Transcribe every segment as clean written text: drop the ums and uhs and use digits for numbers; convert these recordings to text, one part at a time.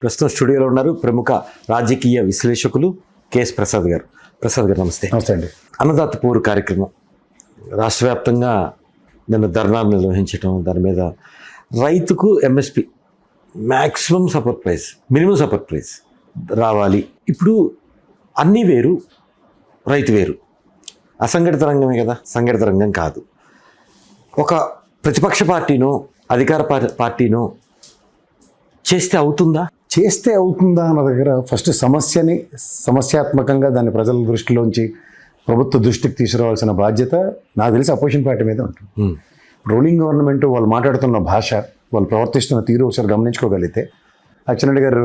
ప్రస్తుతం స్టూడియోలో ఉన్నారు ప్రముఖ రాజకీయ విశ్లేషకులు కేఎస్ ప్రసాద్ గారు. ప్రసాద్ గారు నమస్తే. నమస్తే అండి. అన్నదాత పూర్ కార్యక్రమం రాష్ట్ర వ్యాప్తంగా నిన్న ధర్నాలు నిర్వహించడం, దాని మీద రైతుకు MSP maximum support price, minimum support price రావాలి. ఇప్పుడు అన్నీ వేరు, రైతు వేరు. అసంఘటిత రంగమే కదా, సంఘటిత రంగం కాదు. ఒక ప్రతిపక్ష పార్టీనో అధికార పార్టీనో చేస్తే అవుతుందా? చేస్తే అవుతుందా అన్న దగ్గర ఫస్ట్ సమస్యాత్మకంగా దాన్ని ప్రజల దృష్టిలోంచి ప్రభుత్వ దృష్టికి తీసుకురావాల్సిన బాధ్యత నాకు తెలిసి అపోజిషన్ పార్టీ మీద ఉంటుంది. రూలింగ్ గవర్నమెంట్ వాళ్ళు మాట్లాడుతున్న భాష, వాళ్ళు ప్రవర్తిస్తున్న తీరు ఒకసారి గమనించుకోగలిగితే, అచ్చెన్నాయుడు గారు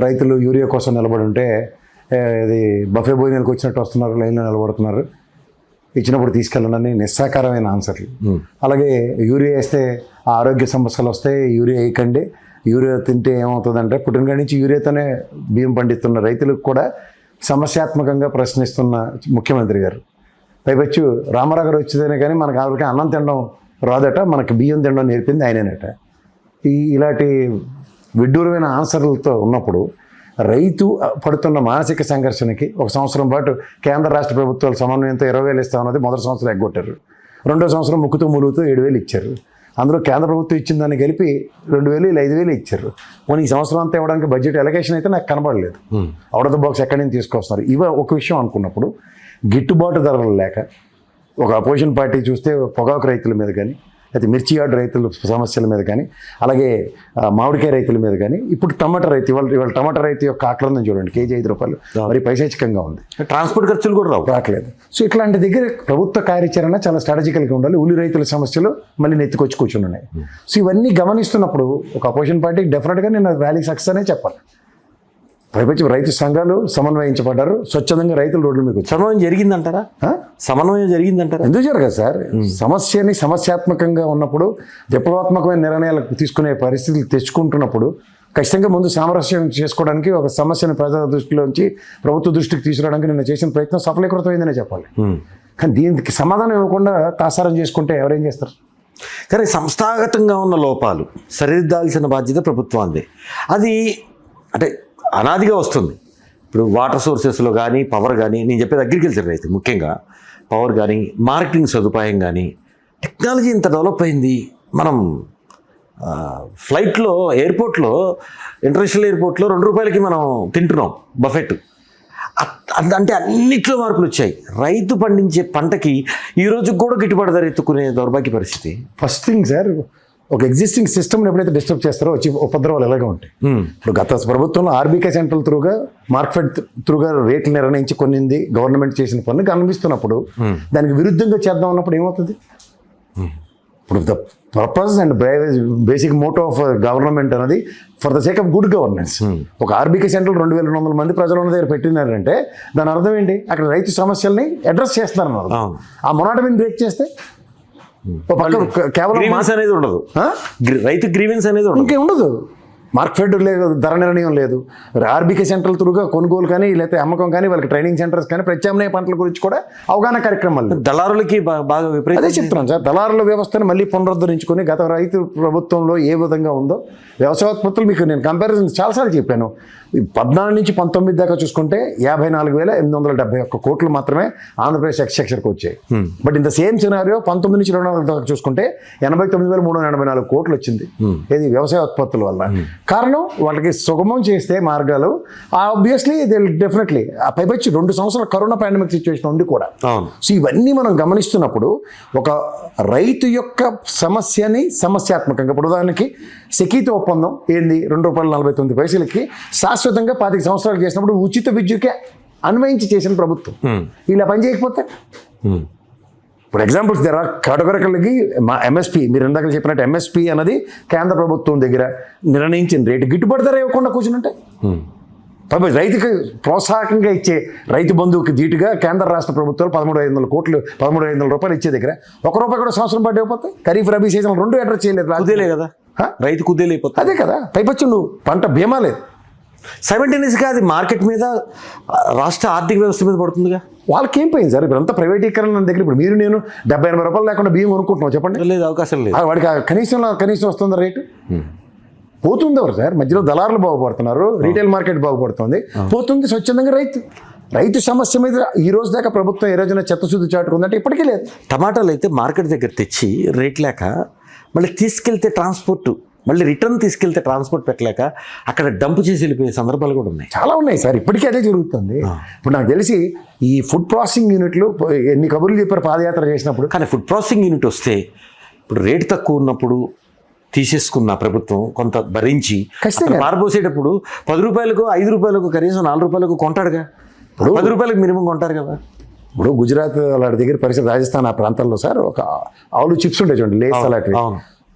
రైతులు యూరియా కోసం నిలబడి ఉంటే ఇది బఫే భోజనాలకు వచ్చినట్టు వస్తున్నారు, లైన్లో నిలబడుతున్నారు, ఇచ్చినప్పుడు తీసుకెళ్ళండి నిస్సాకారమైన ఆన్సర్లు. అలాగే యూరియా వేస్తే ఆరోగ్య సమస్యలు వస్తాయి, యూరియా వేయకండి, యూరియా తింటే ఏమవుతుందంటే పుట్టినకాడి నుంచి యూరియాతోనే బియ్యం పండిస్తున్న రైతులకు కూడా సమస్యాత్మకంగా ప్రశ్నిస్తున్న ముఖ్యమంత్రి గారు. పైపచ్చు రామారావు గారు వచ్చేదనే కానీ మనకు ఆవిడకి అన్నం తినడం రాదట, మనకి బియ్యం తినడం నేర్పింది ఆయనేనట. ఇలాంటి విడ్డూరమైన ఆన్సర్లతో ఉన్నప్పుడు రైతు పడుతున్న మానసిక సంఘర్షణకి ఒక సంవత్సరం పాటు కేంద్ర రాష్ట్ర ప్రభుత్వాలు సమన్వయంతో 20,000 ఇస్తామన్నది మొదటి సంవత్సరం ఎగ్గొట్టారు. రెండో సంవత్సరం ముక్కుతూ ములుగుతూ 7,000 ఇచ్చారు. అందులో కేంద్ర ప్రభుత్వం ఇచ్చిన దాన్ని కలిపి 2,000 ఇలా 5,000 ఇచ్చారు. పోనీ ఈ సంవత్సరం అంతా ఇవ్వడానికి బడ్జెట్ ఎలకేషన్ అయితే నాకు కనబడలేదు. అవుట్ ఆఫ్ ద బాక్స్ ఎక్కడి నుంచి తీసుకొస్తున్నారు ఇవ ఒక విషయం అనుకున్నప్పుడు, గిట్టుబాటు ధరలు లేక ఒక అపోజిషన్ పార్టీ చూస్తే పొగాకు రైతుల మీద కానీ, అయితే మిర్చి యార్డ్ రైతుల సమస్యల మీద కానీ, అలాగే మామిడికాయ రైతుల మీద కానీ, ఇప్పుడు టమాటా రైతు ఇవాళ టమాటా రైతు యొక్క ఆక్రందం చూడండి, కేజీ 5 రూపాయలు, మరి పైశాచికంగా ఉంది. ట్రాన్స్పోర్ట్ ఖర్చులు కూడా రావట్లేదు. సో ఇట్లాంటి దగ్గర ప్రభుత్వ కార్యాచరణ చాలా స్ట్రాటజికల్గా ఉండాలి. ఉల్లి రైతుల సమస్యలు మళ్ళీ నెత్తికొచ్చి కూర్చున్నాయి. సో ఇవన్నీ గమనిస్తున్నప్పుడు ఒక అపోజిషన్ పార్టీకి డెఫినెట్గా నేను ర్యాలీ సక్సెస్ అనే చెప్పాలి. పైపచ్చి రైతు సంఘాలు సమన్వయించబడ్డారు, స్వచ్ఛందంగా రైతులు రోడ్ల మీకు సమన్వయం జరిగిందంటారా? సమన్వయం జరిగిందంటారా? ఎందుకు జరగదు సార్? సమస్యని సమస్యాత్మకంగా ఉన్నప్పుడు విప్లవాత్మకమైన నిర్ణయాలు తీసుకునే పరిస్థితులు తెచ్చుకుంటున్నప్పుడు ఖచ్చితంగా ముందు సామరస్యం చేసుకోవడానికి, ఒక సమస్యను ప్రజల దృష్టిలోంచి ప్రభుత్వ దృష్టికి తీసుకురావడానికి నేను చేసిన ప్రయత్నం సఫలీకృతమైందనే చెప్పాలి. కానీ దీనికి సమాధానం ఇవ్వకుండా తాసారం చేసుకుంటే ఎవరేం చేస్తారు? కానీ సంస్థాగతంగా ఉన్న లోపాలు సరిదిద్దాల్సిన బాధ్యత ప్రభుత్వాన్ని. అది అంటే అనాదిగా వస్తుంది. ఇప్పుడు వాటర్ సోర్సెస్లో కానీ, పవర్ కానీ, నేను చెప్పేది అగ్రికల్చర్ రైతు ముఖ్యంగా, పవర్ కానీ, మార్కెటింగ్ సదుపాయం కానీ, టెక్నాలజీ ఇంత డెవలప్ అయింది. మనం ఫ్లైట్లో, ఎయిర్పోర్ట్లో, ఇంటర్నేషనల్ ఎయిర్పోర్ట్లో 2 రూపాయలకి మనం తింటున్నాం బఫెట్. అంటే అన్నిట్లో మార్పులు వచ్చాయి. రైతు పండించే పంటకి ఈ రోజు కూడా గిట్టుబాటు ధర ఎత్తుకునే దౌర్భాగ్య పరిస్థితి. ఫస్ట్ థింగ్ సార్, ఒక ఎగ్జిస్టింగ్ సిస్టమ్ని ఎప్పుడైతే డిస్టర్బ్ చేస్తారో వచ్చి ఉపద్రవాలు ఎలాగే ఉంటాయి. ఇప్పుడు గత ప్రభుత్వంలో ఆర్బీకే సెంట్రల్ త్రూగా, మార్కెట్ త్రూగా రేట్లు నిర్ణయించి కొన్నింది గవర్నమెంట్ చేసిన పనులు కనిపిస్తున్నప్పుడు దానికి విరుద్ధంగా చేద్దాం అన్నప్పుడు ఏమవుతుంది? ఇప్పుడు the purpose and basic motto of government అనేది for the sake of good governance. ఒక ఆర్బీకే సెంటర్ 2,200 మంది ప్రజల దగ్గర పెట్టినారంటే దాని అర్థం ఏంటి? అక్కడ రైతు సమస్యల్ని అడ్రస్ చేస్తున్నారన్నారు. ఆ మొనాటమీని బ్రేక్ చేస్తే కేవలం అనేది ఉండదు, రైతు గ్రీవెన్స్ అనేది ఇంకే ఉండదు. మార్కెట్ లేదు, ధర నిర్ణయం లేదు. ఆర్బీకే సెంట్రల్ త్రూగా కొనుగోలు కానీ, లేకపోతే అమ్మకం కానీ, వాళ్ళకి ట్రైనింగ్ సెంటర్స్ కానీ, ప్రత్యామ్నాయ పంటల గురించి కూడా అవగాహన కార్యక్రమాలు. దళారులకి బాగా అదే చెప్తున్నాను సార్. దళారుల వ్యవస్థను మళ్ళీ పునరుద్ధరించుకొని గత రైతు ప్రభుత్వంలో ఏ విధంగా ఉందో వ్యవసాయోత్పత్తులు మీకు నేను కంపారిజన్ చాలాసార్లు చెప్పాను. 14 నుంచి 19 దాకా చూసుకుంటే 54,871 కోట్లు మాత్రమే ఆంధ్రప్రదేశ్ ఎక్స్‌చెక్చర్కి వచ్చాయి. బట్ ఇంత సేమ్ సినారియో 19 నుంచి 24 దాకా చూసుకుంటే 89,384 కోట్లు వచ్చింది. ఇది వ్యవసాయ ఉత్పత్తుల వల్ల. కారణం వాళ్ళకి సుగమం చేస్తే మార్గాలు, ఆబ్వియస్లీ దే డెఫినెట్లీ. పైపచ్చి 2 సంవత్సరాల కరోనా పాండమిక్ సిచ్యువేషన్ ఉంది కూడా. సో ఇవన్నీ మనం గమనిస్తున్నప్పుడు ఒక రైతు యొక్క సమస్యని సమస్యాత్మకంగా, ఇప్పుడు ఉదాహరణకి సెకీతో ఒప్పందం ఏంది, ₹2.49 శాశ్వతంగా 25 సంవత్సరాలు చేసినప్పుడు ఉచిత విద్యుత్కే అన్వయించి చేసిన ప్రభుత్వం ఇలా పని చేయకపోతే, ఇప్పుడు ఎగ్జాంపుల్స్ దగ్గర కేటగిరీలకి మా ఎంఎస్పీ, మీరు ఇందాక చెప్పినట్టు ఎంఎస్పీ అన్నది కేంద్ర ప్రభుత్వం దగ్గర నిర్ణయించిన రేటు గిట్టుబాటు ధర ఇవ్వకుండా కూర్చుంటే, రైతుకి ప్రోత్సాహకంగా ఇచ్చే రైతు బంధువుకి ధీటుగా కేంద్ర రాష్ట్ర ప్రభుత్వాలు 13,500 కోట్లు, 13,500 రూపాయలు ఇచ్చే దగ్గర ₹1 కూడా సంవత్సరం పాటు ఇవ్వకపోతే ఖరీఫ్ రబీ సీజన్ 2 అడ్రస్ చేయలేదు. కుదేలే కదా, రైతు కుదేలైపోతుంది. అదే కదా. పైపచ్చు నువ్వు పంట బీమా లేదు. సైమల్టేనియస్గా అది మార్కెట్ మీద, రాష్ట్ర ఆర్థిక వ్యవస్థ మీద పడుతుందిగా. వాళ్ళకి ఏం పోయింది సార్? ఇప్పుడు అంతా ప్రైవేటీకరణ దగ్గర. ఇప్పుడు మీరు నేను 70-80 రూపాయలు లేకుండా బియ్యం కొనుక్కుంటున్నాం చెప్పండి. లేదు, అవకాశం లేదు. వాడికి కనీసం వస్తుందా రేటు? పోతుంది ఎవరు సార్? మధ్యలో దళారులు బాగుపడుతున్నారు, రీటైల్ మార్కెట్ బాగుపడుతుంది, పోతుంది స్వచ్ఛందంగా రైతు సమస్య మీద ఈ రోజు దాకా ప్రభుత్వం ఏ రోజున చిత్తశుద్ధి చాటుకుందంటే ఇప్పటికీ లేదు. టమాటాలు అయితే మార్కెట్ దగ్గర తెచ్చి రేట్ లేక మళ్ళీ తీసుకెళ్తే ట్రాన్స్పోర్ట్, మళ్ళీ రిటర్న్ తీసుకెళ్తే ట్రాన్స్పోర్ట్ పెట్టలేక అక్కడ డంప్ చేసి వెళ్ళిపోయే సందర్భాలు కూడా ఉన్నాయి. చాలా ఉన్నాయి సార్, ఇప్పటికీ అదే జరుగుతుంది. ఇప్పుడు నాకు తెలిసి ఈ ఫుడ్ ప్రాసెసింగ్ యూనిట్లు ఎన్ని కబుర్లు చెప్పారు పాదయాత్ర చేసినప్పుడు. కానీ ఫుడ్ ప్రాసెసింగ్ యూనిట్ వస్తే ఇప్పుడు రేటు తక్కువ ఉన్నప్పుడు తీసేసుకున్న ప్రభుత్వం కొంత భరించి ఖచ్చితంగా పారబోసేటప్పుడు 10 రూపాయలకు 5 రూపాయలకు కనీసం 4 రూపాయలకు కొంటాడుగా. 10 రూపాయలకు మినిమం కొంటారు కదా. ఇప్పుడు గుజరాత్ అలాంటి దగ్గర పరిస్థితి, రాజస్థాన్ ఆ ప్రాంతాల్లో సార్ ఒక ఆలు చిప్స్ ఉంటాయి చూడండి, లేస్ అలాంటివి.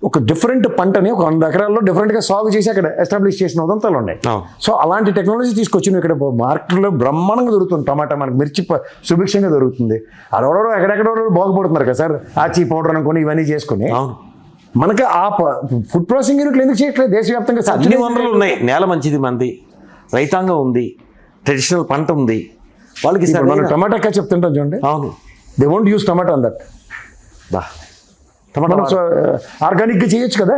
ఒక డిఫరెంట్ పంటని ఒక 100 ఎకరాల్లో డిఫరెంట్గా సాగు చేసి అక్కడ ఎస్టాబ్లిష్ చేసిన ఉదంతాలు ఉన్నాయి. సో అలాంటి టెక్నాలజీ తీసుకొచ్చి ఇక్కడ మార్కెట్లో బ్రహ్మాండంగా దొరుకుతుంది. టమాటా మనకు మిర్చి సుభిక్షంగా దొరుకుతుంది. అడవడో ఎక్కడెక్కడో బాగుపడుతున్నారు కదా సార్, ఆచి పౌడర్ అనుకుని ఇవన్నీ చేసుకుని. మనకి ఆ ఫుడ్ ప్రాసెసింగ్ యూనిట్లు ఎందుకు చేయట్లేదు? దేశవ్యాప్తంగా అన్ని వనరులు ఉన్నాయి. నేల మంచిది, మంది రైతాంగం ఉంది, ట్రెడిషనల్ పంట ఉంది. వాళ్ళకి మనం టమాటా చెప్తుంటాం చూడండి. అవును, they won't use tomato an that. మనం ఆర్గానిక్గా చేయొచ్చు కదా,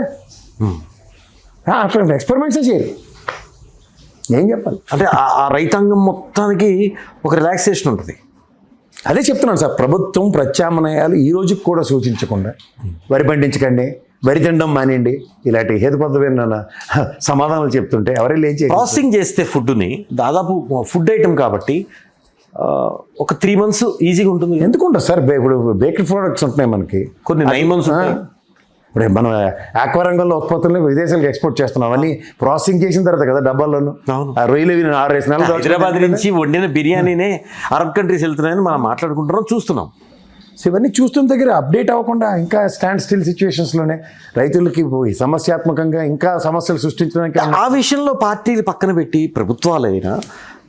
అట్లా ఎక్స్పెరిమెంట్సే చేయరు. ఏం చెప్పాలి అంటే ఆ రైతాంగం మొత్తానికి ఒక రిలాక్సేషన్ ఉంటుంది. అదే చెప్తున్నాను సార్, ప్రభుత్వం ప్రత్యామ్నాయాలు ఈ రోజుకి కూడా సూచించకుండా వరి పండించకండి, వరి తినడం మానేయండి, ఇలాంటి హేతుబద్ధమైన సమాధానాలు చెప్తుంటే ఎవరైనా ఏం చేయాలి? ప్రాసెసింగ్ చేస్తే ఫుడ్ని దాదాపు ఫుడ్ ఐటమ్ కాబట్టి ఒక 3 months ఈజీగా ఉంటుంది. ఎందుకుంటుంది సార్? ఇప్పుడు బేకరీ ప్రోడక్ట్స్ ఉంటున్నాయి మనకి, కొన్ని 9 months. ఇప్పుడు మనం ఆక్వా రంగంలో ఉత్పత్తులను విదేశాలకు ఎక్స్పోర్ట్ చేస్తున్నాం. అవన్నీ ప్రాసెసింగ్ చేసిన తర్వాత కదా డబ్బాల్లోనూ. రొయ్యలు 6 నెలలు హైదరాబాద్ నుంచి వండిన బిర్యానీనే అరబ్ కంట్రీస్ వెళ్తున్నాయని మనం మాట్లాడుకుంటున్నాం, చూస్తున్నాం. సో ఇవన్నీ చూస్తున్న దగ్గర అప్డేట్ అవ్వకుండా ఇంకా స్టాండ్ స్టిల్ సిచ్యువేషన్స్లోనే రైతులకి సమస్యాత్మకంగా ఇంకా సమస్యలు సృష్టించడానికి ఆ విషయంలో పార్టీలు పక్కన పెట్టి ప్రభుత్వాలైనా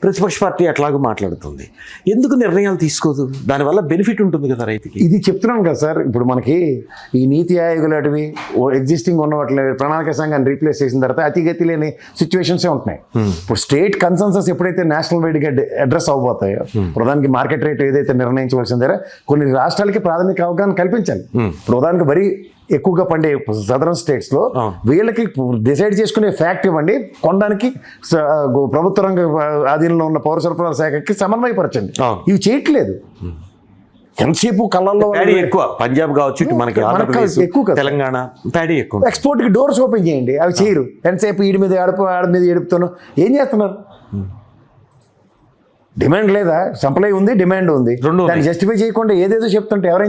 ప్రతిపక్ష పార్టీ అట్లాగూ మాట్లాడుతుంది. ఎందుకు నిర్ణయాలు తీసుకోదు? దానివల్ల బెనిఫిట్ ఉంటుంది కదా రైతుకి. ఇది చెప్తున్నాం కదా సార్, ఇప్పుడు మనకి ఈ నీతి ఆయోగ్ లాంటివి ఎగ్జిస్టింగ్ ఉన్న వాటి ప్రణాళిక సంఘాన్ని రీప్లేస్ చేసిన తర్వాత అతిగతి లేని సిచ్యువేషన్సే ఉంటున్నాయి. ఇప్పుడు స్టేట్ కన్సెన్సస్ ఎప్పుడైతే నేషనల్ వైడ్గా అడ్రస్ అవబోతాయో, ప్రధానికి మార్కెట్ రేట్ ఏదైతే నిర్ణయించవలసిందో కొన్ని రాష్ట్రాలకి ప్రాథమిక అవగాహన కల్పించాలి. ప్రధానికి వరి ఎక్కువగా పండే సదరన్ స్టేట్స్లో వీళ్ళకి డిసైడ్ చేసుకునే ఫ్యాక్ట్ ఇవ్వండి, కొనడానికి ప్రభుత్వ రంగ ఆధీనంలో ఉన్న పౌర సరఫరాల శాఖకి సమన్వయపరచండి. ఇవి చేయట్లేదు. ఎంతసేపు కళ్ళల్లో ఎక్కువ పంజాబ్ కావచ్చు, మనకి ఎక్కువ తెలంగాణ ప్యాడీ ఎక్కువ. ఎక్స్పోర్ట్కి డోర్స్ ఓపెన్ చేయండి, అవి చేయరు. ఎంతసేపు ఈడి మీద ఆడ మీద ఎడుపుతాను. ఏం చేస్తున్నారు? డిమాండ్ లేదా? సప్లై ఉంది, డిమాండ్ ఉంది. దాన్ని జస్టిఫై చేయకుండా ఏదేదో చెప్తుంటే ఎవరైనా